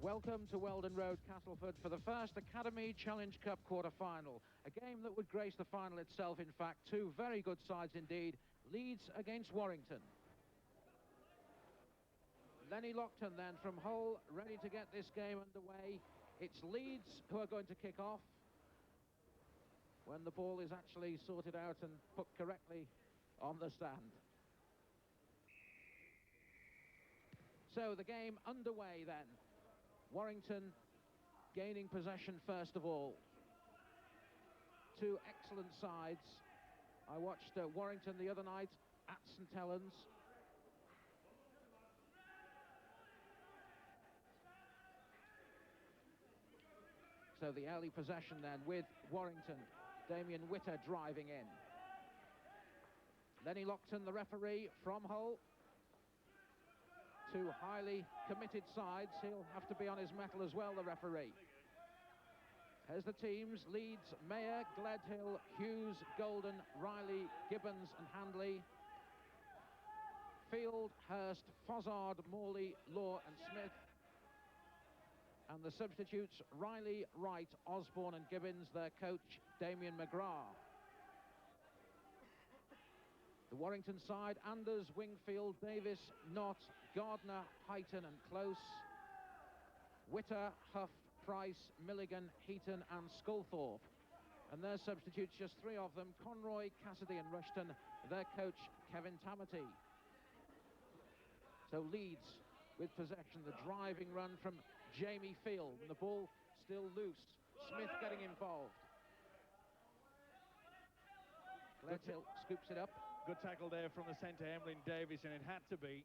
Welcome to Wheldon Road, Castleford, for the first Academy Challenge Cup quarter-final. A game that would grace the final itself, in fact. Two very good sides indeed. Leeds against Warrington. Lenny Lockton then from Hull, ready to get this game underway. It's Leeds who are going to kick off when the ball is actually sorted out and put correctly on the stand. So the game underway then. Warrington gaining possession first of all. Two excellent sides. I watched Warrington the other night at St Helens. So the early possession then with Warrington. Damien Witter driving in. Lenny Lockton, the referee from Hull. Two highly committed sides. He'll have to be on his mettle as well, the referee. Here's the teams: Leeds, Mayer, Gledhill, Hughes, Golden, Riley, Gibbons and Handley. Field, Hurst, Fozzard, Morley, Law and Smith. And the substitutes: Riley, Wright, Osborne and Gibbons. Their coach, Damien McGrath. The Warrington side: Anders, Wingfield, Davis, Knott, Gardner, Heighton and Close. Witter, Huff, Price, Milligan, Heaton and Sculthorpe. And their substitutes, just three of them: Conroy, Cassidy and Rushton. Their coach, Kevin Tamati. So Leeds with possession. The driving run from Jamie Field, and the ball still loose. Smith getting involved. Gledhill scoops it up. Good tackle there from the centre, Emlyn Davis, and it had to be.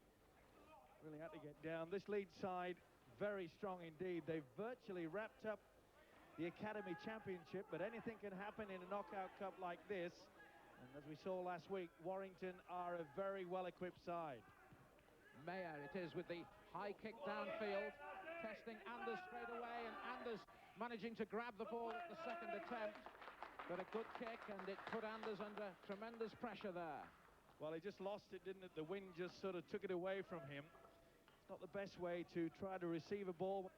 Really had to get down. This Leeds side, very strong indeed. They've virtually wrapped up the Academy Championship, but anything can happen in a knockout cup like this. And as we saw last week, Warrington are a very well-equipped side. Mayer it is with the high kick downfield, testing Anders straight away, and Anders managing to grab the ball at the second attempt. But a good kick, and it put Anders under tremendous pressure there. Well, he just lost it, didn't it? The wind just sort of took it away from him. It's not the best way to try to receive a ball.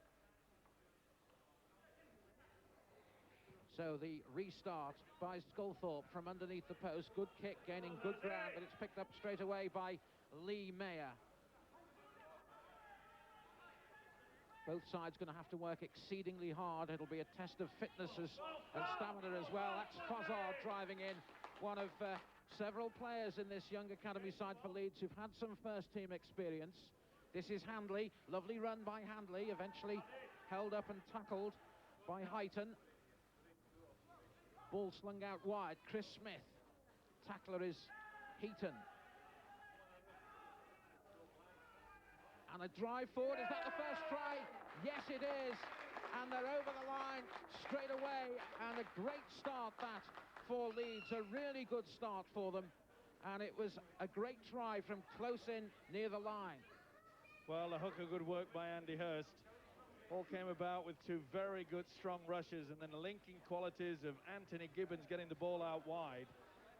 So the restart by Sculthorpe from underneath the post. Good kick, gaining good ground, but it's picked up straight away by Lee Mayer. Both sides going to have to work exceedingly hard. It'll be a test of fitness and stamina as well. That's Fozzard driving in, one of several players in this young academy side for Leeds who've had some first-team experience. This is Handley. Lovely run by Handley, eventually held up and tackled by Heighton. Ball slung out wide. Chris Smith. Tackler is Heaton. And a drive forward. Is that the first try? Yes, it is. And they're over the line straight away. And a great start that for Leeds. A really good start for them. And it was a great try from close in near the line. Well, the hooker, good work by Andy Hurst. All came about with two very good, strong rushes. And then the linking qualities of Anthony Gibbons getting the ball out wide.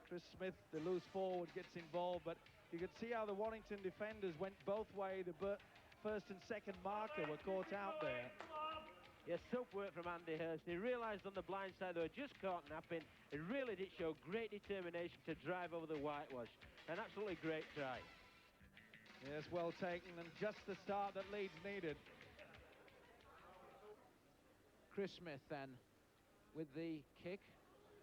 Chris Smith, the loose forward, gets involved, but you could see how the Warrington defenders went both ways. The first and second marker were caught out there. Yes, super work from Andy Hurst. He realised on the blind side they were just caught napping. It really did show great determination to drive over the whitewash. An absolutely great try. Yes, well taken, and just the start that Leeds needed. Chris Smith then with the kick.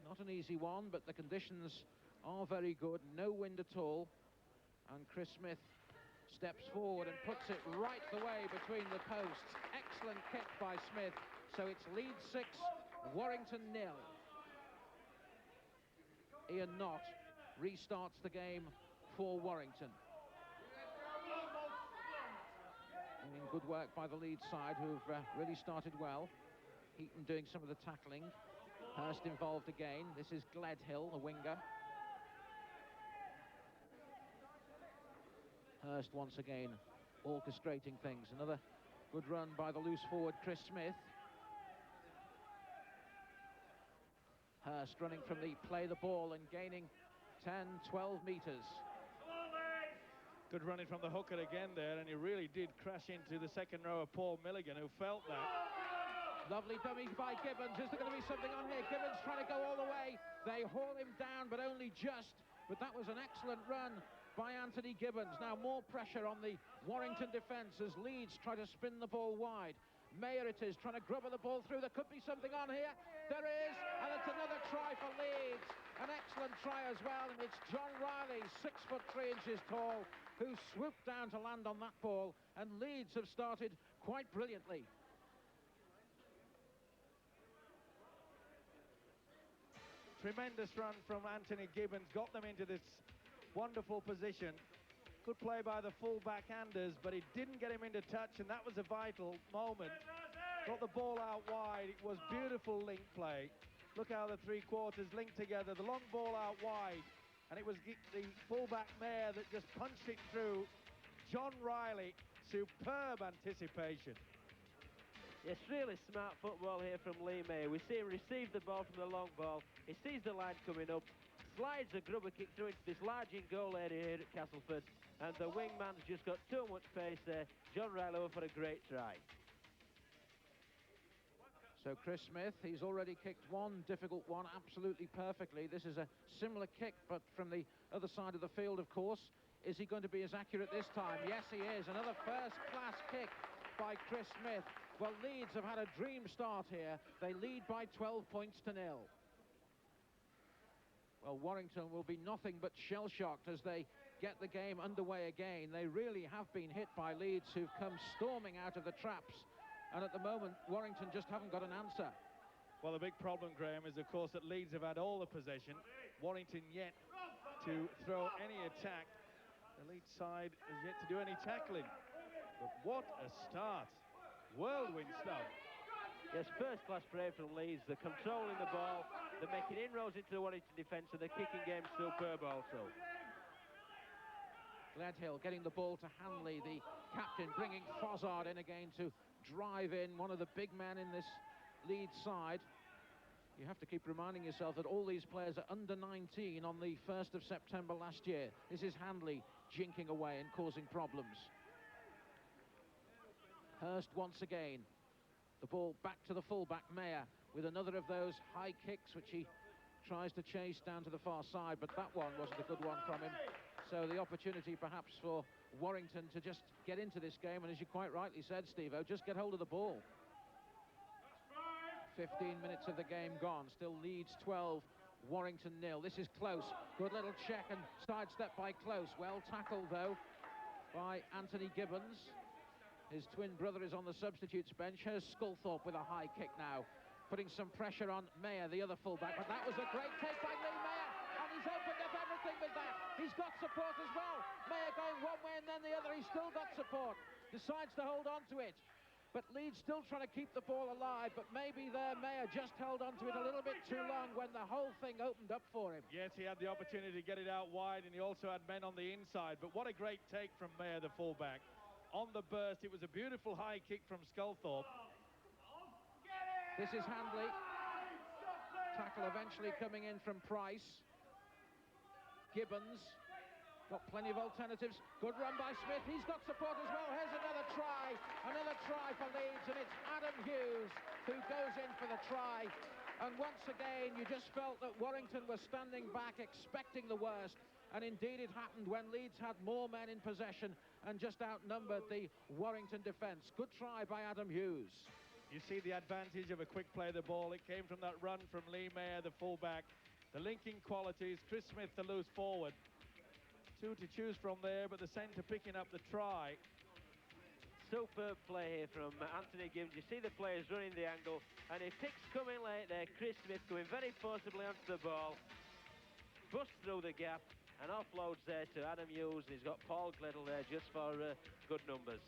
Not an easy one, but the conditions are very good. No wind at all. And Chris Smith steps forward and puts it right the way between the posts. Excellent kick by Smith. So it's Leeds 6, Warrington 0. Ian Knott restarts the game for Warrington. And good work by the Leeds side, who've really started well. Heaton doing some of the tackling. Hurst involved again. This is Gledhill, the winger. Hurst once again orchestrating things. Another good run by the loose forward Chris Smith. Hurst running from the play the ball and gaining 10, 12 metres. Good running from the hooker again there, and he really did crash into the second row of Paul Milligan, who felt that. Lovely dummy by Gibbons. Is there going to be something on here? Gibbons trying to go all the way. They haul him down, but only just. But that was an excellent run by Anthony Gibbons. Now more pressure on the Warrington defence as Leeds try to spin the ball wide. Mayer it is, trying to grubber the ball through. There could be something on here. There is, and it's another try for Leeds. An excellent try as well, and it's John Riley, 6'3" tall, who swooped down to land on that ball, and Leeds have started quite brilliantly. Tremendous run from Anthony Gibbons, got them into this wonderful position. Good play by the full-back Anders, but he didn't get him into touch, and that was a vital moment. Got the ball out wide. It was beautiful link play. Look how the three quarters linked together. The long ball out wide, and it was the full-back Mayer that just punched it through. John Riley, superb anticipation. Yes, really smart football here from Lee Mayer. We see him receive the ball from the long ball. He sees the line coming up, slides a grubber kick through into this large in-goal area here at Castleford, and the wingman's just got too much pace there. John Riley over for a great try. So Chris Smith, he's already kicked one difficult one absolutely perfectly. This is a similar kick, but from the other side of the field, of course. Is he going to be as accurate this time? Yes, he is. Another first-class kick by Chris Smith. Well, Leeds have had a dream start here. They lead by 12 points to 0. Well, Warrington will be nothing but shell-shocked as they get the game underway again. They really have been hit by Leeds, who've come storming out of the traps. And at the moment, Warrington just haven't got an answer. Well, the big problem, Graham, is, of course, that Leeds have had all the possession. Warrington yet to throw any attack. The Leeds side has yet to do any tackling. But what a start. Whirlwind stuff. Yes, first-class play from Leeds. They're controlling the ball. They're making inroads into the Warrington defence, and the kicking game's superb also. Gledhill getting the ball to Hanley, the captain, bringing Fozzard in again to drive in, one of the big men in this Leeds side. You have to keep reminding yourself that all these players are under 19 on the 1st of September last year. This is Hanley jinking away and causing problems. Hurst once again. The ball back to the fullback, Mayer, with another of those high kicks which he tries to chase down to the far side, but that one wasn't a good one from him. So the opportunity perhaps for Warrington to just get into this game, and as you quite rightly said, Steve-O, just get hold of the ball. 15 minutes of the game gone, still Leeds 12, Warrington 0. This is Close, good little check and sidestep by Close. Well tackled though by Anthony Gibbons. His twin brother is on the substitutes bench. Here's Sculthorpe with a high kick now, putting some pressure on Mayer, the other fullback, but that was a great take by Lee Mayer, and he's opened up everything with that. He's got support as well. Mayer going one way and then the other. He's still got support. Decides to hold on to it. But Leeds still trying to keep the ball alive, but maybe there Mayer just held on to it a little bit too long when the whole thing opened up for him. Yes, he had the opportunity to get it out wide, and he also had men on the inside. But what a great take from Mayer, the fullback. On the burst, it was a beautiful high kick from Sculthorpe. This is Handley. Tackle eventually coming in from Price. Gibbons got plenty of alternatives. Good run by Smith. He's got support as well. Here's another try for Leeds, and it's Adam Hughes who goes in for the try. And once again, you just felt that Warrington was standing back, expecting the worst. And indeed it happened when Leeds had more men in possession and just outnumbered the Warrington defence. Good try by Adam Hughes. You see the advantage of a quick play of the ball. It came from that run from Lee Mayer, the fullback. The linking qualities, Chris Smith, the loose forward. Two to choose from there, but the centre picking up the try. Superb play here from Anthony Gibbons. You see the players running the angle, and he picks coming late there. Chris Smith going very forcibly onto the ball. Busts through the gap and offloads there to Adam Hughes. He's got Paul Gledhill there just for good numbers.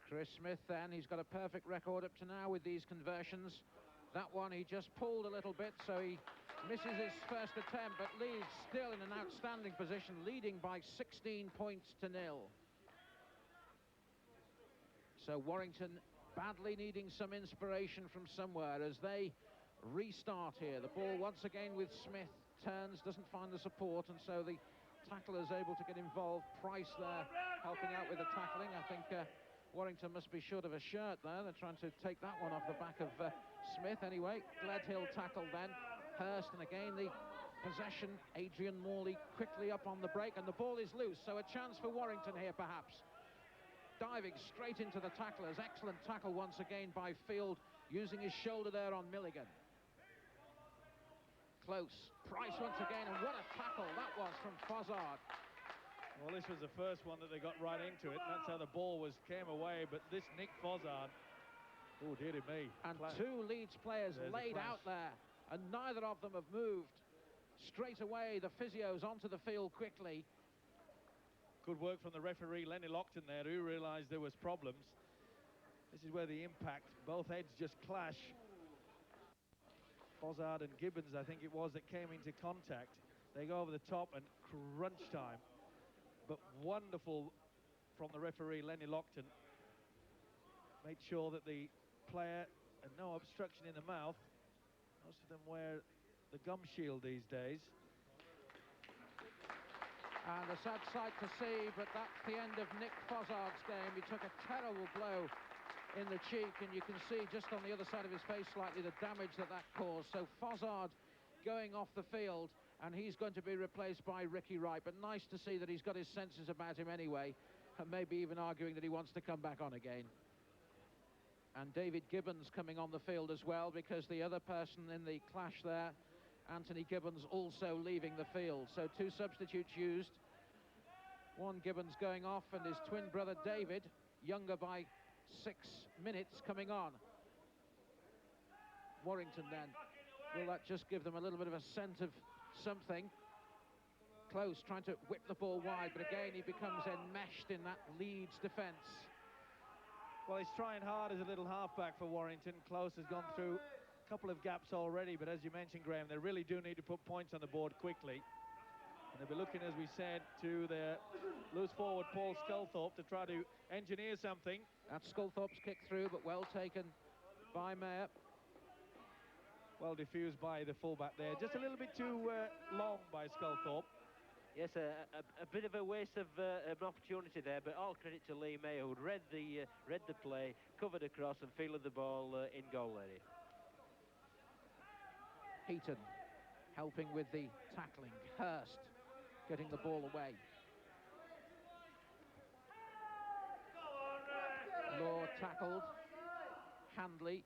Chris Smith then, he's got a perfect record up to now with these conversions. That one he just pulled a little bit, so he misses his first attempt, but Leeds still in an outstanding position, leading by 16 points to 0. So Warrington badly needing some inspiration from somewhere as they restart here. The ball once again with Smith turns, doesn't find the support, and so the tackler is able to get involved. Price there helping out with the tackling. I think Warrington must be short of a shirt there. They're trying to take that one off the back of Smith. Anyway, Gledhill tackle then. Hurst, and again the possession. Adrian Morley quickly up on the break, and the ball is loose, so a chance for Warrington here perhaps. Diving straight into the tacklers. Excellent tackle once again by Field, using his shoulder there on Milligan. Close. Price once again, and what a tackle that was from Fozzard. Well, this was the first one that they got right into it, and that's how the ball came away. But this Nick Fozzard, oh dear me. And two Leeds players laid out there, and neither of them have moved. Straight away, the physios onto the field quickly. Good work from the referee, Lenny Lockton there, who realised there was problems. This is where the impact, both heads just clash. Fozzard and Gibbons, I think it was, that came into contact. They go over the top, and crunch time. But wonderful from the referee, Lenny Lockton. Made sure that the player had no obstruction in the mouth. Most of them wear the gum shield these days. And a sad sight to see, but that's the end of Nick Fozzard's game. He took a terrible blow in the cheek, and you can see just on the other side of his face slightly the damage that caused. So Fozzard going off the field, and he's going to be replaced by Ricky Wright. But nice to see that he's got his senses about him anyway, and maybe even arguing that he wants to come back on again. And David Gibbons coming on the field as well, because the other person in the clash there, Anthony Gibbons, also leaving the field. So two substitutes used. One Gibbons going off, and his twin brother David, younger by 6 minutes, coming on. Warrington then. Will that just give them a little bit of a scent of something? Close, trying to whip the ball wide, but again he becomes enmeshed in that Leeds defence. Well, he's trying hard as a little halfback for Warrington. Close has gone through a couple of gaps already, but as you mentioned, Graham, they really do need to put points on the board quickly. And they'll be looking, as we said, to their loose forward, Paul Sculthorpe, to try to engineer something. That's Sculthorpe's kick through, but well taken by Mayer. Well diffused by the fullback there. Just a little bit too long by Sculthorpe. Yes, a bit of a waste of an opportunity there, but all credit to Lee Mayer, who'd read the play, covered across and fielded the ball in goal area. Heaton helping with the tackling. Hurst getting the ball away. Law tackled. Handley.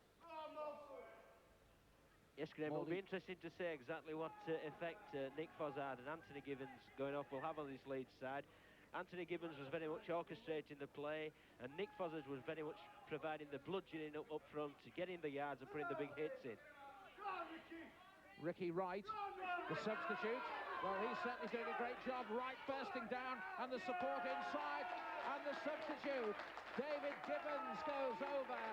Yes, Graham, it'll be interesting to see exactly what effect Nick Fozzard and Anthony Gibbons going off will have on this Leeds side. Anthony Gibbons was very much orchestrating the play, and Nick Fozzard was very much providing the bludgeoning up front, getting the yards and putting the big hits in. Ricky Wright, the substitute. Well, he's certainly doing a great job. Wright bursting down, and the support inside, and the substitute. David Gibbons goes over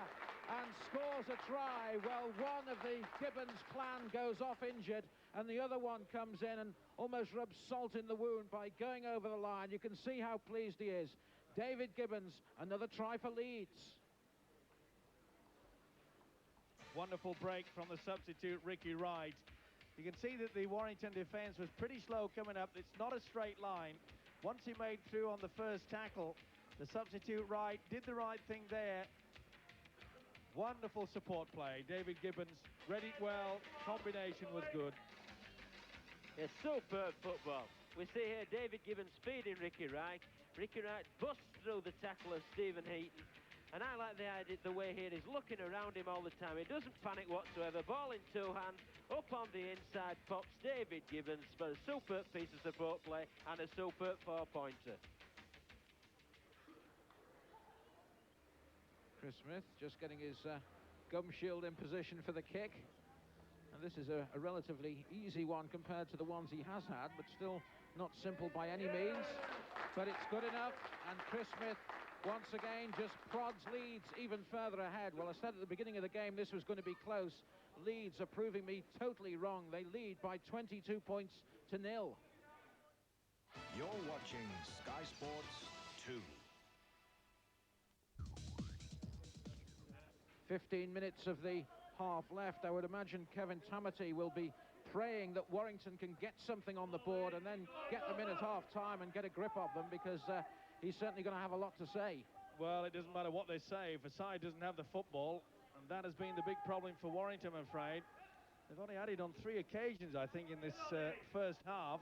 and scores a try. Well, one of the Gibbons clan goes off injured, and the other one comes in and almost rubs salt in the wound by going over the line. You can see how pleased he is. David Gibbons, another try for Leeds. Wonderful break from the substitute, Ricky Wright. You can see that the Warrington defence was pretty slow coming up. It's not a straight line. Once he made through on the first tackle, the substitute Wright did the right thing there. Wonderful support play. David Gibbons read it well. Combination was good. It's superb football. We see here David Gibbons feeding Ricky Wright. Ricky Wright busts through the tackle of Stephen Heaton. And I like the idea, the way here he's looking around him all the time. He doesn't panic whatsoever. Ball in two hands, up on the inside, pops David Gibbons for a superb piece of support play and a superb four-pointer. Chris Smith just getting his gum shield in position for the kick. And this is a relatively easy one compared to the ones he has had, but still not simple by any means. But it's good enough, and Chris Smith once again just prods Leeds even further ahead. Well, I said at the beginning of the game this was going to be close. Leeds are proving me totally wrong. They lead by 22 points to 0. You're watching Sky Sports 2. 15 minutes of the half left. I would imagine Kevin Tamati will be praying that Warrington can get something on the board and then get them in at half-time and get a grip of them, because he's certainly going to have a lot to say. Well, it doesn't matter what they say if a side doesn't have the football, and that has been the big problem for Warrington, I'm afraid. They've only had it on 3 occasions, I think, in this first half.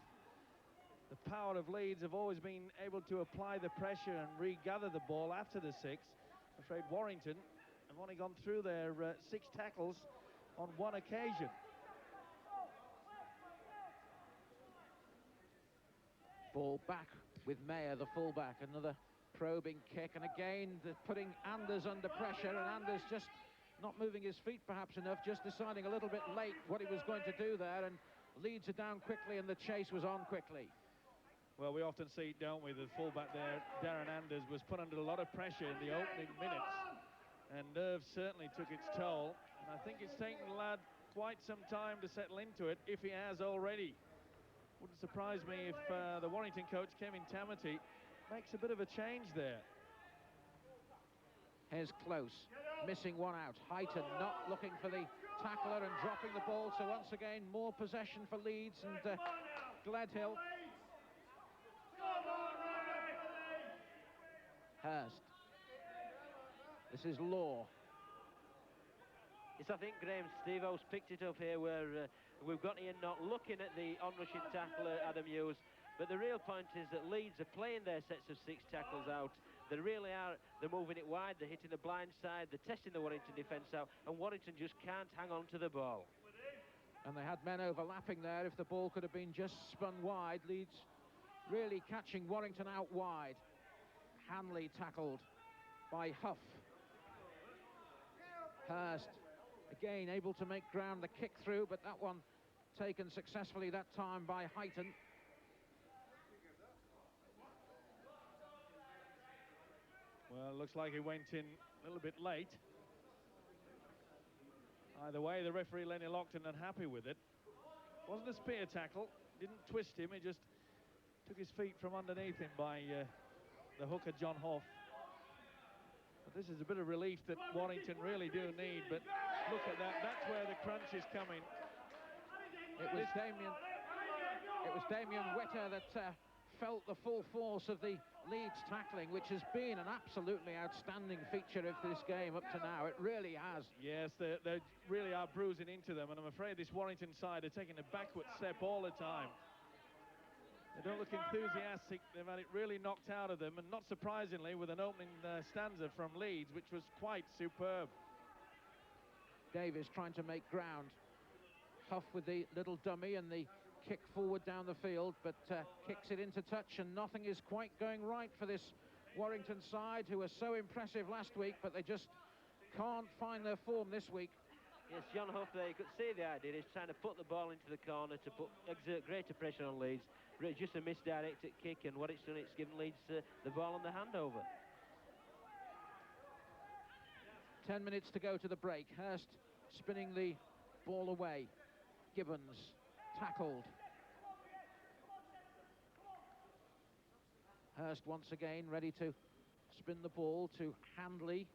The power of Leeds have always been able to apply the pressure and regather the ball after the 6. I'm afraid Warrington have only gone through their 6 tackles on 1 occasion. Ball back with Mayer, the fullback. Another probing kick, and again putting Anders under pressure, and Anders just not moving his feet perhaps enough, just deciding a little bit late what he was going to do there, and Leeds are down quickly and the chase was on quickly. Well, we often see it, don't we? The fullback there, Darren Anders, was put under a lot of pressure in the opening minutes, and nerve certainly took its toll, and I think it's taken the lad quite some time to settle into it, if he has already. Wouldn't surprise me if the Warrington coach, Kevin Tamati, makes a bit of a change there. Here's Close, missing one out. Heighton not looking for the tackler and dropping the ball, so once again more possession for Leeds, and Gledhill. Hurst. This is Law. Yes, I think Graham Stevo's picked it up here, where we've got Ian not looking at the on-rushing tackler, Adam Hughes. But the real point is that Leeds are playing their sets of 6 tackles out. They really are. They're moving it wide. They're hitting the blind side. They're testing the Warrington defence out. And Warrington just can't hang on to the ball. And they had men overlapping there. If the ball could have been just spun wide, Leeds really catching Warrington out wide. Hanley tackled by Huff. Hurst again able to make ground, the kick through, but that one taken successfully that time by Heighton. Well, it looks like he went in a little bit late. Either way, the referee, Lenny Lockton, unhappy with it. Wasn't a spear tackle, didn't twist him, he just took his feet from underneath him by the hooker, John Hoff. But this is a bit of relief that Warrington really do need, but look at that, that's where the crunch is coming. It was Damien Witter that felt the full force of the Leeds tackling, which has been an absolutely outstanding feature of this game up to now. It really has. Yes, they really are bruising into them, and I'm afraid this Warrington side are taking a backward step all the time. They don't look enthusiastic. They've had it really knocked out of them, and not surprisingly with an opening stanza from Leeds, which was quite superb. Davis trying to make ground. Huff with the little dummy and the kick forward down the field, but kicks it into touch, and nothing is quite going right for this Warrington side, who were so impressive last week, but they just can't find their form this week. Yes, John Huff there, you could see the idea. He's trying to put the ball into the corner to exert greater pressure on Leeds. But it's just a misdirected kick, and what it's done, it's given Leeds the ball on the handover. 10 minutes to go to the break. Hurst spinning the ball away. Gibbons tackled. Hurst once again ready to spin the ball to Handley.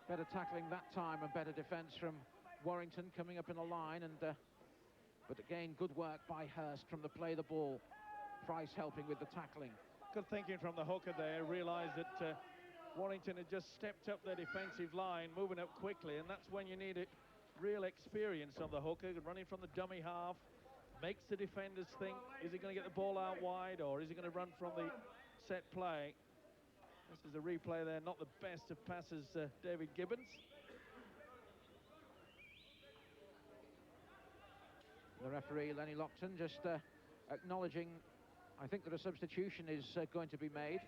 Better tackling that time and better defence from Warrington coming up in a line, and but again good work by Hurst from the play the ball. Price helping with the tackling. Good thinking from the hooker there, realised that Warrington had just stepped up their defensive line, moving up quickly, and that's when you need a real experience on the hooker, running from the dummy half, makes the defenders think, is he going to get the ball out wide, or is he going to run from the set play? This is a replay there, not the best of passes, David Gibbons. The referee, Lenny Lockton, just acknowledging, I think that a substitution is going to be made.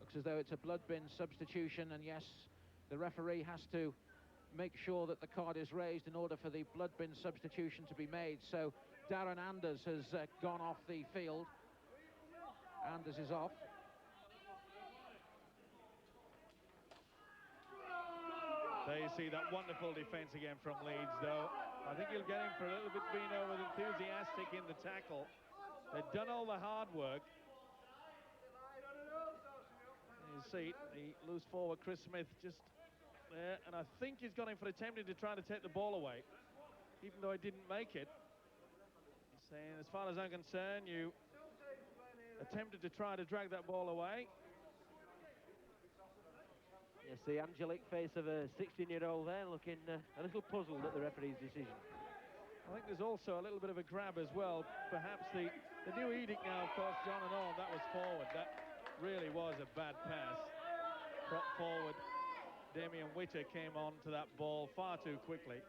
Looks as though it's a blood bin substitution, and yes, the referee has to make sure that the card is raised in order for the blood bin substitution to be made. So Darren Anders has gone off the field. Anders is off. There you see that wonderful defence again from Leeds, though. I think you'll get him for a little bit being over enthusiastic in the tackle. They've done all the hard work. You see the loose forward Chris Smith just there, and I think he's gone in for attempting to try to take the ball away, even though he didn't make it. He's saying, as far as I'm concerned, you attempted to try to drag that ball away. Yes, the angelic face of a 16-year-old there, looking a little puzzled at the referee's decision. I think there's also a little bit of a grab as well. Perhaps the new edict now, of course, John and all, that was forward. That really was a bad pass. Prop forward, Damien Witter came on to that ball far too quickly.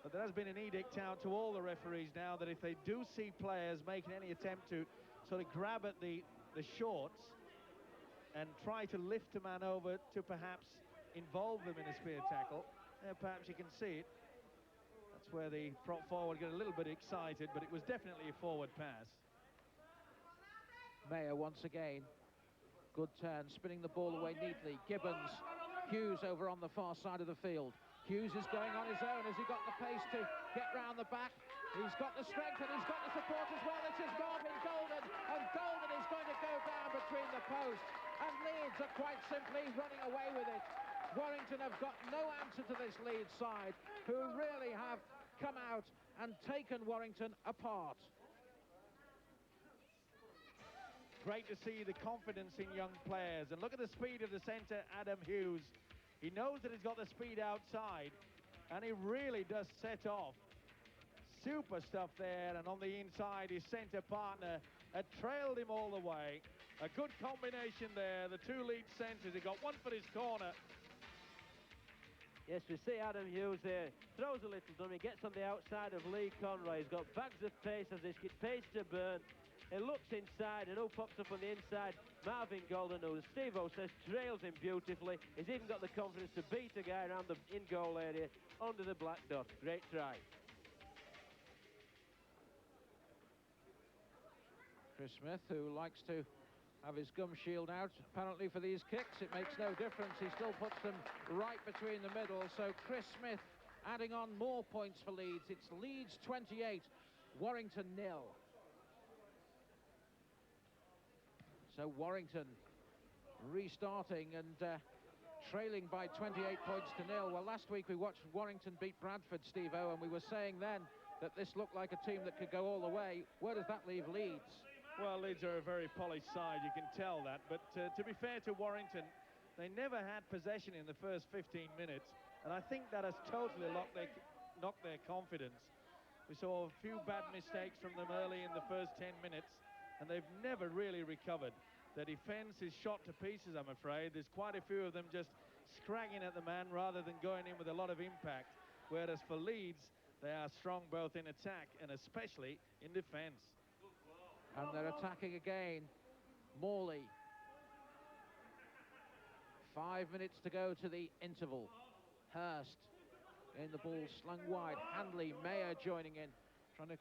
But there has been an edict out to all the referees now that if they do see players making any attempt to sort of grab at the shorts and try to lift a man over to perhaps involve them in a spear tackle, perhaps you can see it. That's where the prop forward got a little bit excited, but it was definitely a forward pass. Mayer once again. Good turn, spinning the ball away neatly. Gibbons, Hughes over on the far side of the field. Hughes is going on his own. Has he got the pace to get round the back? He's got the strength and he's got the support as well. This is Marvin Wheldon, and Wheldon is going to go down between the posts. And Leeds are quite simply running away with it. Warrington have got no answer to this Leeds side, who really have come out and taken Warrington apart. Great to see the confidence in young players. And look at the speed of the centre, Adam Hughes. He knows that he's got the speed outside, and he really does set off. Super stuff there, and on the inside, his centre partner had trailed him all the way. A good combination there, the two lead centres. He got one for his corner. Yes, we see Adam Hughes there. Throws a little dummy, gets on the outside of Lee Conroy. He's got bags of pace as this pace to burn. He looks inside, and who pops up on the inside? Marvin Wheldon, who Steve-O says trails him beautifully. He's even got the confidence to beat a guy around the in-goal area under the black dot. Great try. Chris Smith, who likes to have his gum shield out, apparently for these kicks. It makes no difference. He still puts them right between the middle. So Chris Smith adding on more points for Leeds. It's Leeds 28, Warrington 0. So Warrington restarting and trailing by 28 points to 0. Well, last week we watched Warrington beat Bradford, Steve-O, and we were saying then that this looked like a team that could go all the way. Where does that leave Leeds? Well, Leeds are a very polished side, you can tell that. But to be fair to Warrington, they never had possession in the first 15 minutes. And I think that has totally knocked their confidence. We saw a few bad mistakes from them early in the first 10 minutes. And they've never really recovered. Their defence is shot to pieces, I'm afraid. There's quite a few of them just scragging at the man rather than going in with a lot of impact. Whereas for Leeds, they are strong both in attack and especially in defence. And they're attacking again. Morley. 5 minutes to go to the interval. Hurst in the ball slung wide. Handley, Mayer joining in, trying to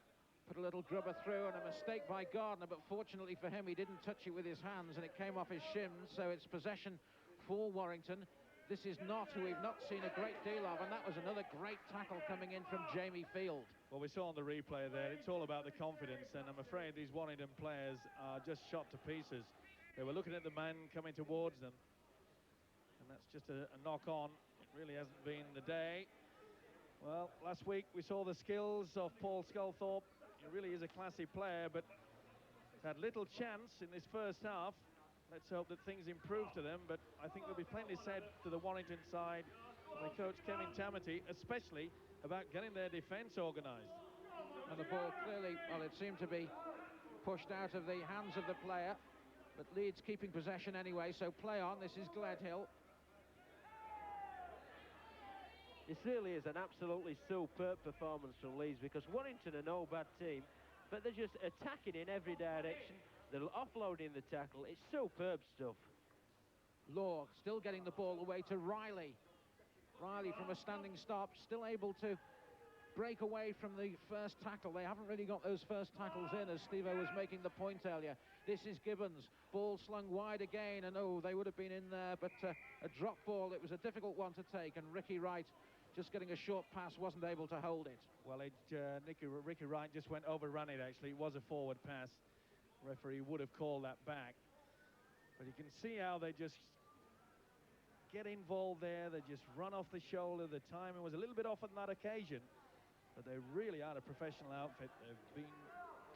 put a little grubber through, and a mistake by Gardner, but fortunately for him, he didn't touch it with his hands, and it came off his shins, so it's possession for Warrington. This is not who we've not seen a great deal of, and that was another great tackle coming in from Jamie Field. Well, we saw on the replay there, it's all about the confidence, and I'm afraid these Warrington players are just shot to pieces. They were looking at the man coming towards them, and that's just a knock-on. It really hasn't been the day. Well, last week we saw the skills of Paul Sculthorpe. He really is a classy player, but had little chance in this first half. Let's hope that things improve to them, but I think there'll be plenty said to the Warrington side by coach Kevin Tamati, especially about getting their defence organised. And the ball clearly, well, it seemed to be pushed out of the hands of the player, but Leeds keeping possession anyway, so play on. This is Gledhill. This really is an absolutely superb performance from Leeds, because Warrington are no bad team, but they're just attacking in every direction. They're offloading the tackle. It's superb stuff. Law still getting the ball away to Riley. Riley from a standing stop, still able to break away from the first tackle. They haven't really got those first tackles in, as Steve-O was making the point earlier. This is Gibbons. Ball slung wide again, and oh, they would have been in there, but a drop ball. It was a difficult one to take, and Ricky Wright, just getting a short pass, wasn't able to hold it. Well, Ricky Wright just went overrun it, actually. It was a forward pass. Referee would have called that back. But you can see how they just get involved there. They just run off the shoulder. The timing was a little bit off on that occasion, but they really are a professional outfit. They've been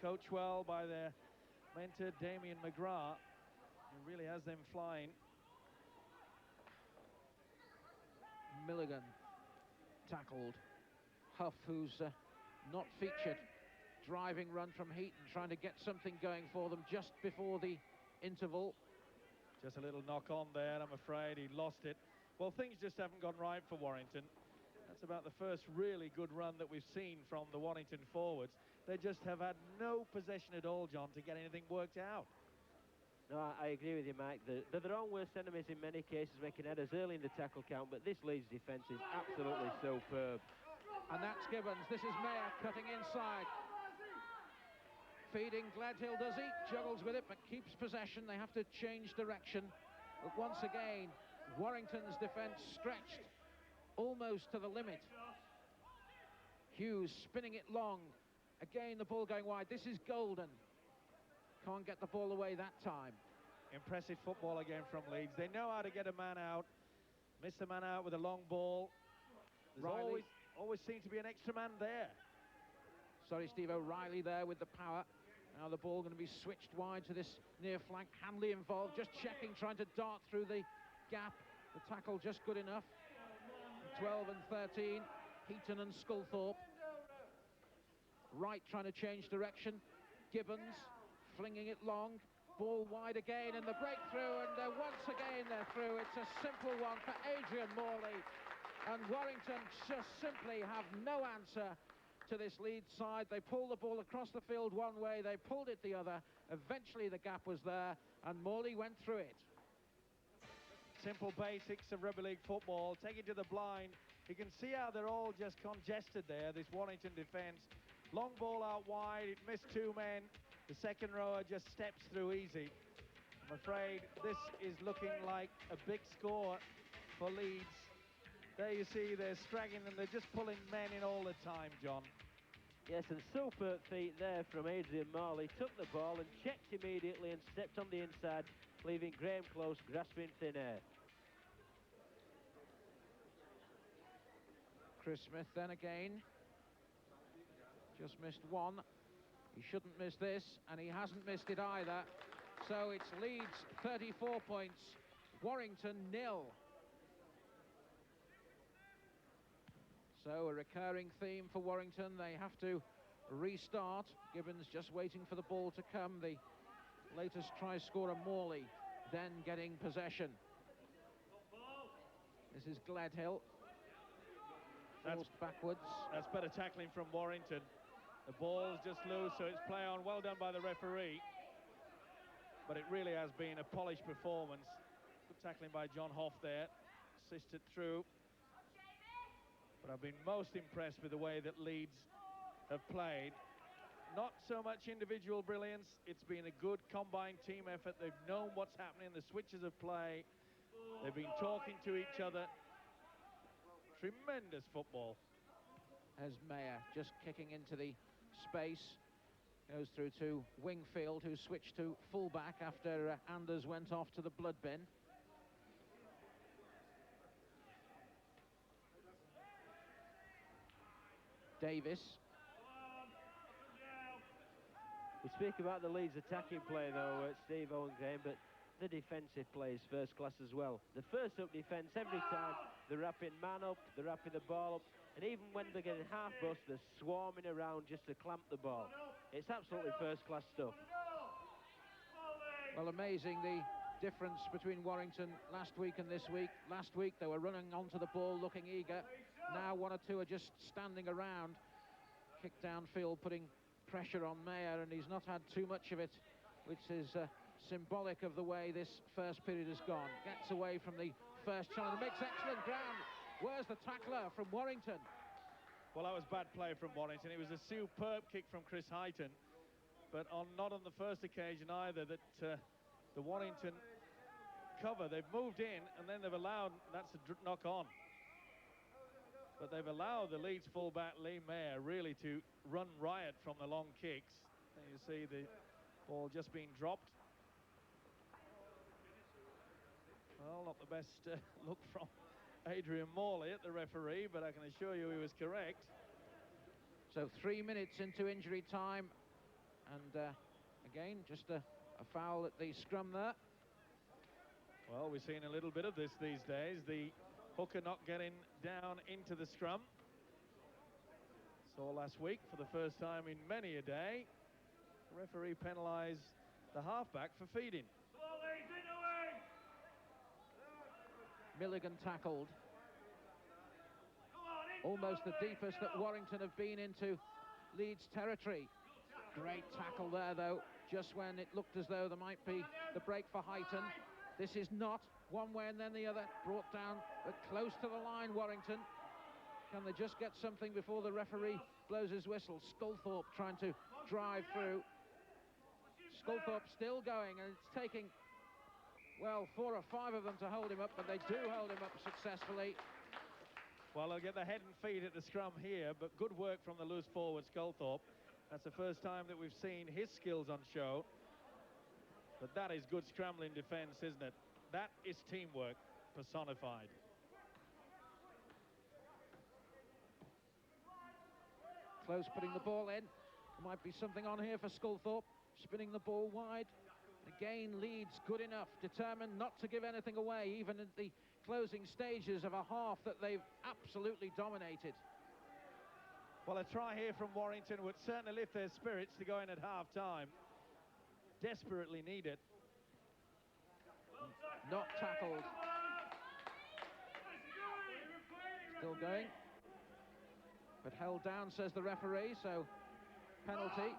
coached well by their mentor, Damien McGrath, who really has them flying. Milligan tackled. Huff, who's not featured. Driving run from Heaton, trying to get something going for them just before the interval. Just a little knock on there, I'm afraid. He lost it. Well, things just haven't gone right for Warrington. That's about the first really good run that we've seen from the Warrington forwards. They just have had no possession at all, John, to get anything worked out. No, I agree with you, Mike. They're their own worst enemies in many cases, making errors early in the tackle count, but this Leeds defence is absolutely superb. And that's Gibbons. This is Mayer cutting inside. Feeding Gledhill, does he? Juggles with it, but keeps possession. They have to change direction. But once again, Warrington's defence stretched almost to the limit. Hughes spinning it long. Again, the ball going wide. This is Golden. Can't get the ball away that time. Impressive football again from Leeds. They know how to get a man out. Miss a man out with a long ball. There's always seems to be an extra man there. Sorry, Steve O'Reilly there with the power. Now the ball going to be switched wide to this near flank. Hanley involved, just checking, trying to dart through the gap. The tackle just good enough. 12 and 13, Heaton and Sculthorpe. Wright trying to change direction. Gibbons flinging it long. Ball wide again, and the breakthrough, and once again they're through. It's a simple one for Adrian Morley. And Warrington just simply have no answer to this Leeds side. They pulled the ball across the field one way, they pulled it the other. Eventually the gap was there, and Morley went through it. Simple basics of rugby league football. Take it to the blind. You can see how they're all just congested there, this Warrington defence. Long ball out wide, it missed two men. The second rower just steps through easy. I'm afraid this is looking like a big score for Leeds. There you see they're straggling them, they're just pulling men in all the time, John. Yes, and superb feet there from Adrian Morley. Took the ball and checked immediately and stepped on the inside, leaving Graham Close grasping thin air. Chris Smith then again. Just missed one. He shouldn't miss this, and he hasn't missed it either. So it's Leeds 34 points, Warrington 0. So a recurring theme for Warrington. They have to restart. Gibbons just waiting for the ball to come. The latest try scorer, Morley, then getting possession. This is Gledhill. Forced backwards. That's better tackling from Warrington. The ball's just loose, so it's play on. Well done by the referee. But it really has been a polished performance. Good tackling by John Hoff there. Assisted through. But I've been most impressed with the way that Leeds have played. Not so much individual brilliance. It's been a good combined team effort. They've known what's happening, the switches of play. They've been talking to each other. Tremendous football. As Mayer just kicking into the space. Goes through to Wingfield, who switched to fullback after Anders went off to the blood bin. Davis. We speak about the Leeds attacking play, though, Steve Owen Graham, but the defensive play is first class as well. The first up defence, every time they're wrapping man up, they're wrapping the ball up, and even when they're getting half bust, they're swarming around just to clamp the ball. It's absolutely first class stuff. Well, amazing the difference between Warrington last week and this week. Last week they were running onto the ball looking eager. Now one or two are just standing around. Kick downfield, putting pressure on Mayer, and he's not had too much of it, which is symbolic of the way this first period has gone. Gets away from the first challenge, makes excellent ground. Where's the tackler from Warrington? Well, that was bad play from Warrington. It was a superb kick from Chris Hyton, but not on the first occasion either that the Warrington cover. They've moved in, and then they've allowed, that's a knock on. But they've allowed the Leeds fullback Lee Mayer really to run riot from the long kicks. And you see the ball just being dropped. Well, not the best look from Adrian Morley at the referee, but I can assure you he was correct. So 3 minutes into injury time, and again, just a foul at the scrum there. Well, we're seeing a little bit of this these days. The hooker not getting down into the scrum. Saw last week for the first time in many a day. The referee penalised the halfback for feeding. Milligan tackled. Almost the deepest that Warrington have been into Leeds territory. Great tackle there, though, just when it looked as though there might be the break for Heighton. This is not one way and then the other. Brought down, but close to the line, Warrington. Can they just get something before the referee blows his whistle? Sculthorpe trying to drive through. Sculthorpe still going, and it's taking, well, 4 or 5 of them to hold him up, but they do hold him up successfully. Well, they'll get the head and feet at the scrum here, but good work from the loose forward, Sculthorpe. That's the first time that we've seen his skills on show. But that is good scrambling defence, isn't it? That is teamwork personified. Close putting the ball in. There might be something on here for Sculthorpe. Spinning the ball wide. Again, Leeds good enough, determined not to give anything away, even at the closing stages of a half that they've absolutely dominated. Well, a try here from Warrington would certainly lift their spirits to go in at half-time. Desperately needed. Not tackled. Still going. But held down, says the referee, so penalty.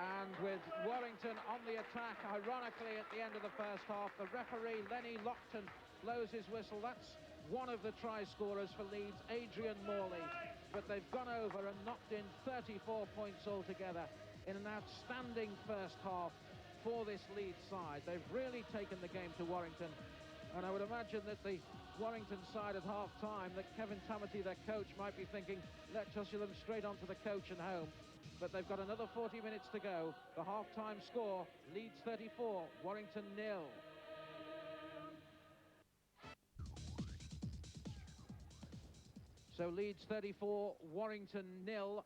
And with Warrington on the attack, ironically, at the end of the first half, the referee, Lenny Lockton, blows his whistle. That's one of the try scorers for Leeds, Adrian Morley. But they've gone over and knocked in 34 points altogether in an outstanding first half for this Leeds side. They've really taken the game to Warrington. And I would imagine that the Warrington side at half-time, that Kevin Tamati, their coach, might be thinking, let's usher them straight onto the coach and home. But they've got another 40 minutes to go. The half-time score, Leeds 34, Warrington 0. So Leeds 34, Warrington 0.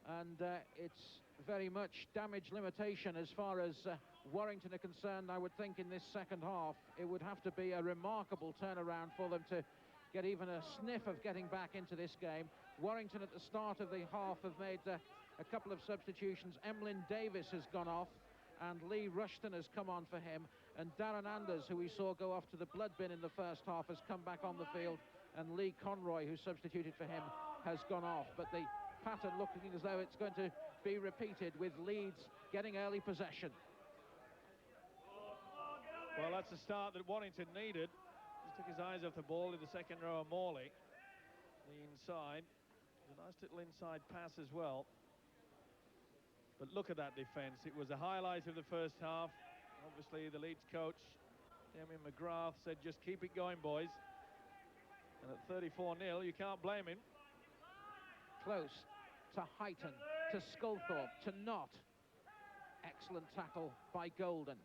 And it's very much damage limitation as far as Warrington are concerned. I would think in this second half, it would have to be a remarkable turnaround for them to get even a sniff of getting back into this game. Warrington at the start of the half have made a couple of substitutions. Emlyn Davis has gone off, and Lee Rushton has come on for him. And Darren Anders, who we saw go off to the blood bin in the first half, has come back on the field. And Lee Conroy, who substituted for him, has gone off. But the pattern looking as though it's going to be repeated, with Leeds getting early possession. Well, that's the start that Warrington needed. Just took his eyes off the ball in the second row of Morley. The inside. A nice little inside pass as well. But look at that defence. It was the highlight of the first half. Obviously, the Leeds coach, Damien McGrath, said just keep it going, boys. And at 34-0, you can't blame him. Close to Heighton, to Sculthorpe, to Knott. Excellent tackle by Golden.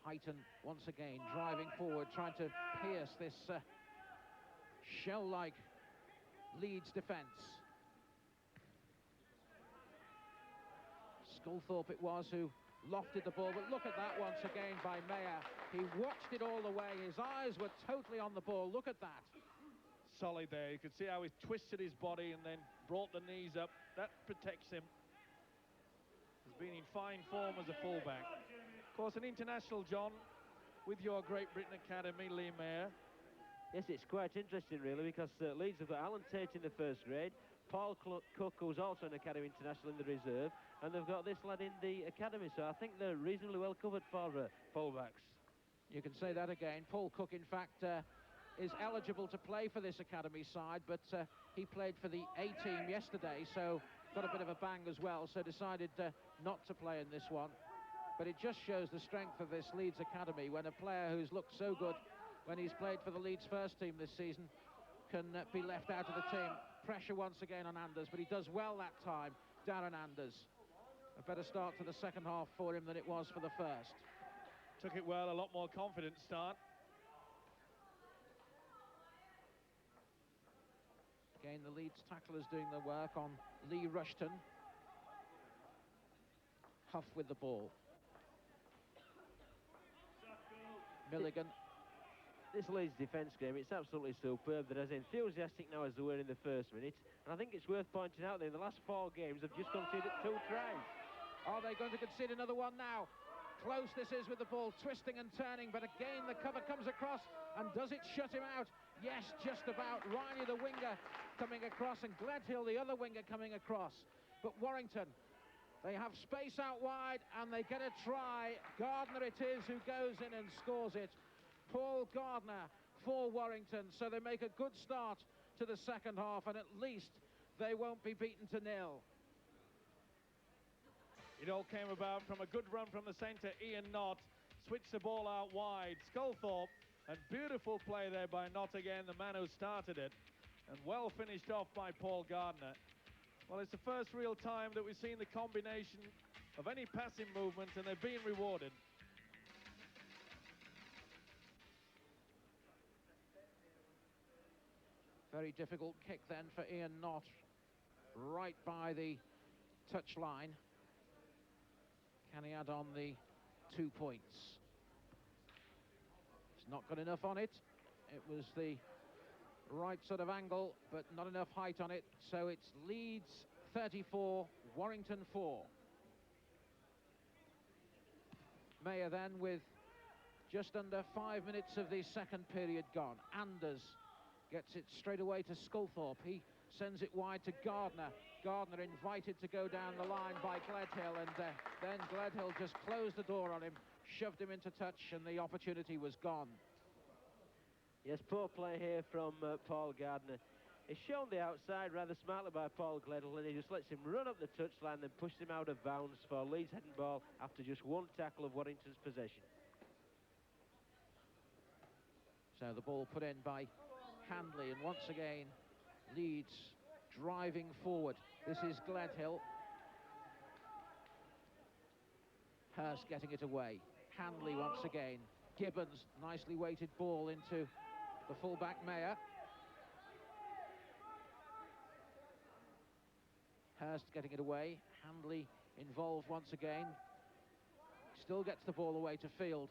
Heighton once again driving forward, trying to pierce this shell-like Leeds defence. Sculthorpe it was who lofted the ball, but look at that once again by Mayer. He watched it all the way. His eyes were totally on the ball. Look at that. Solid there. You could see how he twisted his body and then brought the knees up. That protects him. He's been in fine form as a fullback. Of course, an international, John, with your Great Britain Academy, Lee Mayer. Yes, it's quite interesting, really, because Leeds have got Alan Tate in the first grade, Paul Cook, who's also an Academy international in the reserve, and they've got this lad in the Academy, so I think they're reasonably well covered for fullbacks. You can say that again. Paul Cook, in fact, is eligible to play for this Academy side, but he played for the A team yesterday, so got a bit of a bang as well, so decided not to play in this one. But it just shows the strength of this Leeds Academy when a player who's looked so good when he's played for the Leeds first team this season can be left out of the team. Pressure once again on Anders, but he does well that time, Darren Anders. A better start to the second half for him than it was for the first. Took it well, a lot more confident start. Again, the Leeds tacklers doing the work on Lee Rushton. Huff with the ball. Milligan. This Leeds defence game, it's absolutely superb. They're as enthusiastic now as they were in the first minute. And I think it's worth pointing out that in the last 4 games, they've just conceded 2 tries. Are they going to concede another one now? Close this is with the ball, twisting and turning, but again the cover comes across, and does it shut him out? Yes, just about. Riley, the winger, coming across, and Gledhill, the other winger, coming across. But Warrington, they have space out wide, and they get a try. Gardner it is who goes in and scores it. Paul Gardner for Warrington, so they make a good start to the second half, and at least they won't be beaten to 0. It all came about from a good run from the centre. Ian Knott switched the ball out wide. Sculthorpe, and beautiful play there by Knott again, the man who started it, and well finished off by Paul Gardner. Well, it's the first real time that we've seen the combination of any passing movement, and they've been rewarded. Very difficult kick then for Ian Knott, right by the touchline. Can he add on the 2 points? It's not got enough on it. It was the right sort of angle, but not enough height on it. So it's Leeds 34, Warrington 4. Mayer then with just under 5 minutes of the second period gone. Anders gets it straight away to Sculthorpe. He sends it wide to Gardner. Gardner invited to go down the line by Gledhill, and then Gledhill just closed the door on him, shoved him into touch, and the opportunity was gone. Yes, poor play here from Paul Gardner. He's shown the outside rather smartly by Paul Gledhill, and he just lets him run up the touchline, then pushes him out of bounds for Leeds heading ball after just 1 tackle of Warrington's possession. So the ball put in by Handley, and once again Leeds driving forward. This is Gledhill. Hurst getting it away. Handley once again. Gibbons, nicely weighted ball into the fullback Mayer. Hurst getting it away. Handley involved once again. Still gets the ball away to field.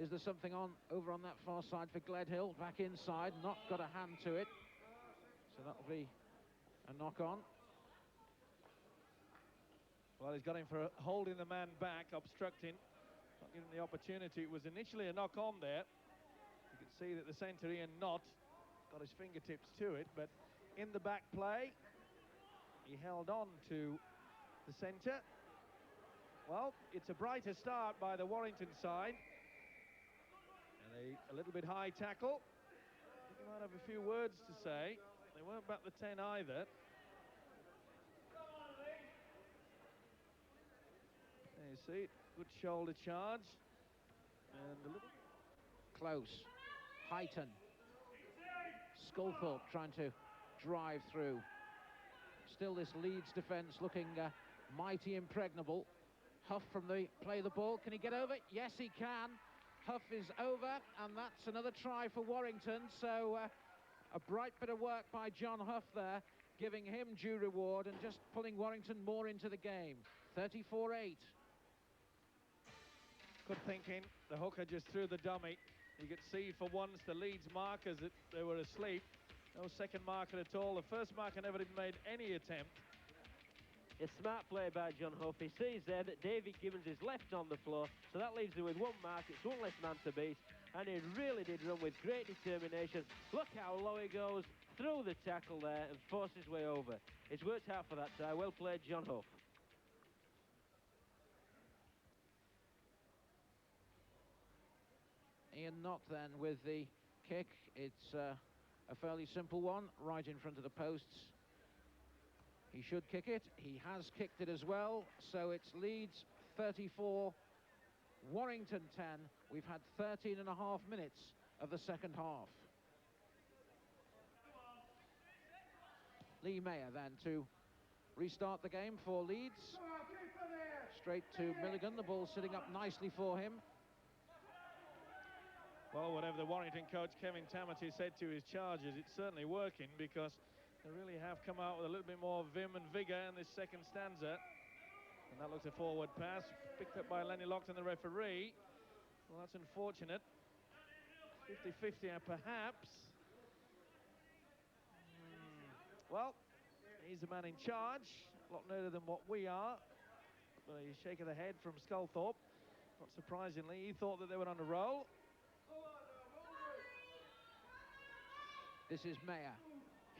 Is there something on over on that far side for Gledhill? Back inside, not got a hand to it. So that'll be a knock on. Well, he's got him for holding the man back, obstructing, not giving the opportunity. It was initially a knock on there. You can see that the centre, Ian Knott, got his fingertips to it, but in the back play, he held on to the centre. Well, it's a brighter start by the Warrington side. And a little bit high tackle. I think he might have a few words to say. They weren't back the 10 either. There you see it. Good shoulder charge. And a little close. Heighton. Sculthorpe trying to drive through. Still this Leeds defence looking mighty impregnable. Huff from the play the ball. Can he get over? Yes, he can. Huff is over, and that's another try for Warrington. So a bright bit of work by John Huff there, giving him due reward and just pulling Warrington more into the game. 34-8. Good thinking. The hooker just threw the dummy. You could see for once the Leeds markers that they were asleep. No second marker at all. The first marker never even made any attempt. A smart play by John Huff. He sees there that David Gibbons is left on the floor, so that leaves him with 1 mark. It's 1 less man to beat, and he really did run with great determination. Look how low he goes through the tackle there and forces his way over. It's worked out for that try. Well played, John Huff. Ian Knott then with the kick. It's a fairly simple one, right in front of the posts. He should kick it. He has kicked it as well. So it's Leeds 34, Warrington 10. We've had 13 and a half minutes of the second half. Lee Mayer then to restart the game for Leeds. Straight to Milligan, the ball sitting up nicely for him. Well, whatever the Warrington coach Kevin Tamati said to his charges, it's certainly working, because they really have come out with a little bit more vim and vigour in this second stanza. And that looks a forward pass, picked up by Lenny Lockton, the referee. Well, that's unfortunate. 50-50 perhaps. Well, he's the man in charge, a lot nearer than what we are. But a shake of the head from Sculthorpe. Not surprisingly, he thought that they were on a roll. This is Mayer.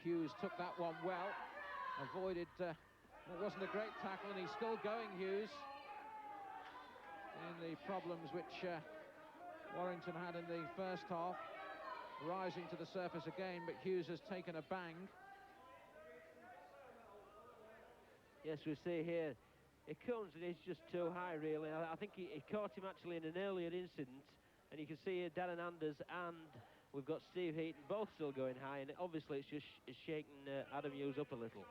Hughes took that one well, avoided what wasn't a great tackle, and he's still going, Hughes. And the problems which Warrington had in the first half, rising to the surface again, but Hughes has taken a bang. Yes, we see here, it comes and it's just too high, really. I think he caught him actually in an earlier incident, and you can see here Darren Anders and we've got Steve Heaton both still going high, and obviously it's just shaking Adam Hughes up a little.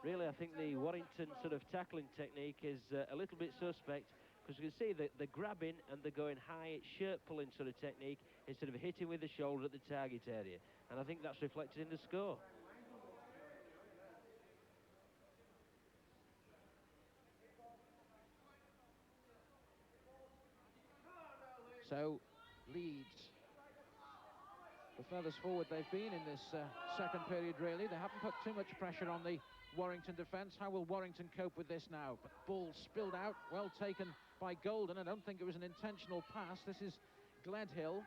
Really, I think the Warrington sort of tackling technique is a little bit suspect, because you can see that they're grabbing and they're going high, shirt pulling sort of technique instead of hitting with the shoulder at the target area, and I think that's reflected in the score. So, Leeds, the furthest forward they've been in this second period, really. They haven't put too much pressure on the Warrington defence. How will Warrington cope with this now? But ball spilled out, well taken by Wheldon. I don't think it was an intentional pass. This is Gledhill.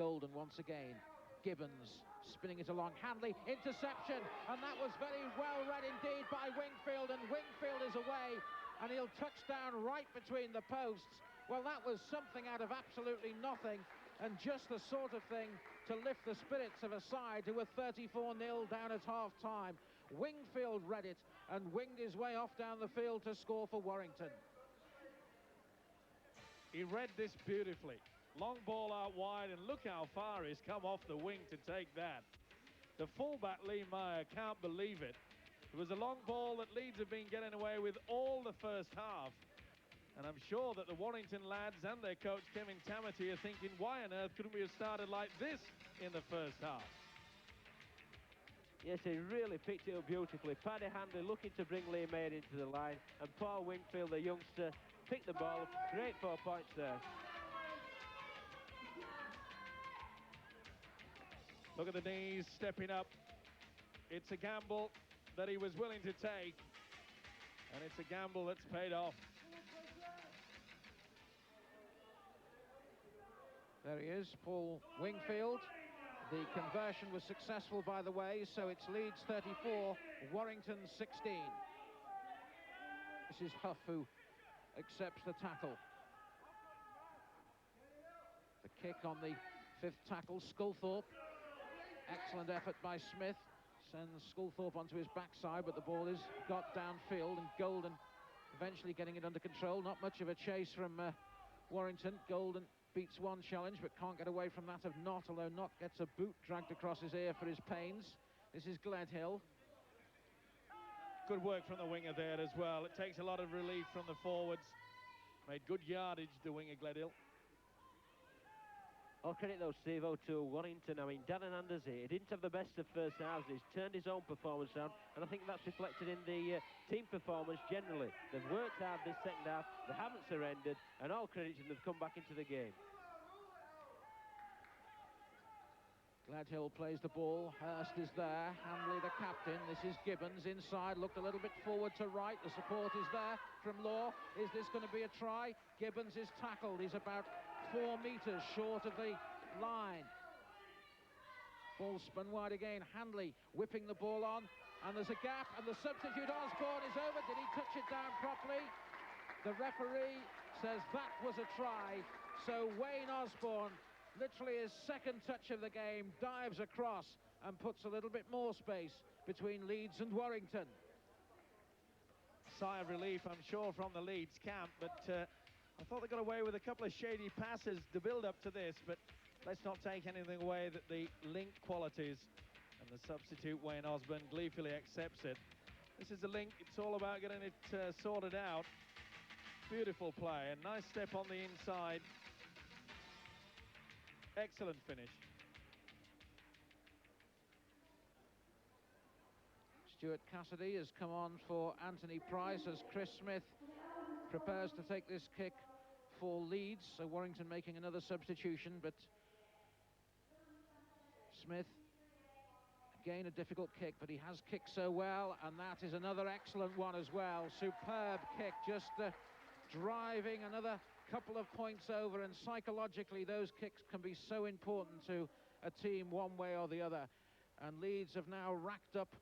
Wheldon once again. Gibbons spinning it along. Handley, interception, and that was very well read indeed by Wingfield, and Wingfield is away. And he'll touch down right between the posts. Well, that was something out of absolutely nothing, and just the sort of thing to lift the spirits of a side who were 34-0 down at half-time. Wingfield read it and winged his way off down the field to score for Warrington. He read this beautifully. Long ball out wide, and look how far he's come off the wing to take that. The fullback, Lee Meyer, can't believe it. It was a long ball that Leeds have been getting away with all the first half. And I'm sure that the Warrington lads and their coach Kevin Tamati are thinking, why on earth couldn't we have started like this in the first half? Yes, he really picked it up beautifully. Paddy Handley looking to bring Lee Mayer into the line, and Paul Wingfield, the youngster, picked the ball up. Great 4 points there. Look at the knees stepping up. It's a gamble that he was willing to take, and it's a gamble that's paid off. There he is, Paul Wingfield. The conversion was successful, by the way, so it's Leeds 34, Warrington 16. This is Huff who accepts the tackle. The kick on the 5th tackle, Sculthorpe. Excellent effort by Smith. Sends Sculthorpe onto his backside, but the ball is got downfield, and Wheldon eventually getting it under control. Not much of a chase from Warrington. Wheldon beats one challenge, but can't get away from that of Knott, although Knott gets a boot dragged across his ear for his pains. This is Gledhill. Good work from the winger there as well. It takes a lot of relief from the forwards. Made good yardage, the winger Gledhill. All credit though, Steve, to Warrington. I mean, Darren Anders here, he didn't have the best of first halves. He's turned his own performance around, and I think that's reflected in the team performance generally. They've worked hard this second half, they haven't surrendered, and all credit to them, they've come back into the game. Gledhill plays the ball. Hurst is there. Handley, the captain. This is Gibbons inside. Looked a little bit forward to right. The support is there from Law. Is this going to be a try? Gibbons is tackled. He's about 4 metres short of the line. Ball spun wide again. Handley whipping the ball on. And there's a gap. And the substitute Osborne is over. Did he touch it down properly? The referee says that was a try. So Wayne Osborne, literally his second touch of the game, dives across and puts a little bit more space between Leeds and Warrington. Sigh of relief, I'm sure, from the Leeds camp, but I thought they got away with a couple of shady passes to build up to this, but let's not take anything away that the link qualities And the substitute, Wayne Osborne, gleefully accepts it. This is the link. It's all about getting it sorted out. Beautiful play. A nice step on the inside. Excellent finish. Stuart Cassidy has come on for Anthony Price as Chris Smith prepares to take this kick for Leeds. So Warrington making another substitution, but Smith, again a difficult kick, but he has kicked so well, and that is another excellent one as well. Superb kick, just driving another couple of points over, and psychologically those kicks can be so important to a team one way or the other. And Leeds have now racked up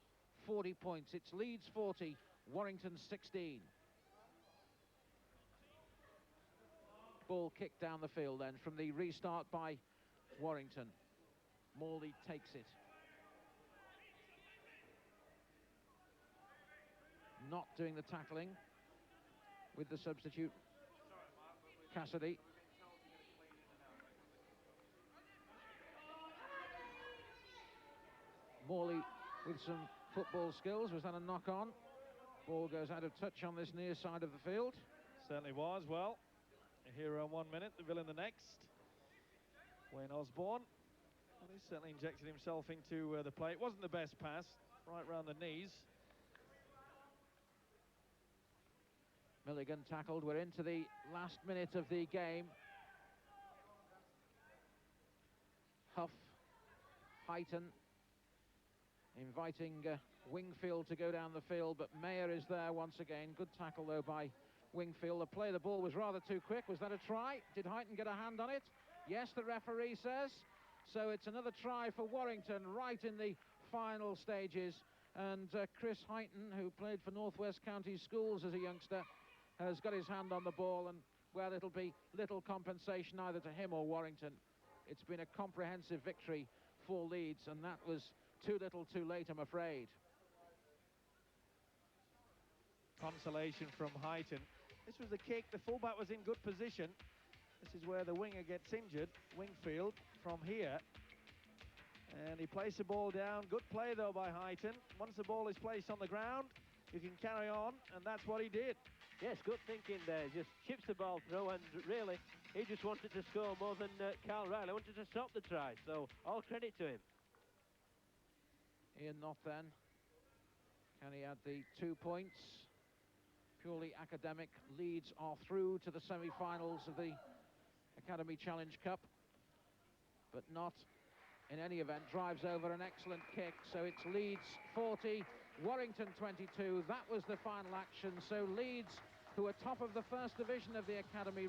40 points. It's Leeds 40, Warrington 16. Ball kicked down the field then from the restart by Warrington. Morley takes it. Not doing the tackling with the substitute Cassidy. Morley with some football skills. Was that a knock on? Ball goes out of touch on this near side of the field. Certainly was. Well, a hero in 1 minute, the villain the next. Wayne Osborne. Well, he certainly injected himself into the play. It wasn't the best pass, right round the knees. Milligan tackled. We're into the last minute of the game. Huff, Heighton, inviting Wingfield to go down the field, but Mayer is there once again. Good tackle though by Wingfield. The play of the ball was rather too quick. Was that a try? Did Heighton get a hand on it? Yes, the referee says. So it's another try for Warrington right in the final stages. And Chris Heighton, who played for North West County Schools as a youngster, has got his hand on the ball, and well, it'll be little compensation either to him or Warrington. It's been a comprehensive victory for Leeds, and that was too little too late, I'm afraid. Consolation from Heighton. This was the kick. The fullback was in good position. This is where the winger gets injured. Wingfield from here. And he placed the ball down. Good play, though, by Heighton. Once the ball is placed on the ground, you can carry on, and that's what he did. Yes, good thinking there. Just chips the ball through, and really, he just wanted to score more than Carl Riley. Wanted to stop the try, so all credit to him. Ian Knott then. Can he add the 2 points? Purely academic. Leeds are through to the semi-finals of the Academy Challenge Cup. But Knott, in any event, drives over an excellent kick. So it's Leeds 40, Warrington 22. That was the final action. So Leeds, who are top of the first division of the Academy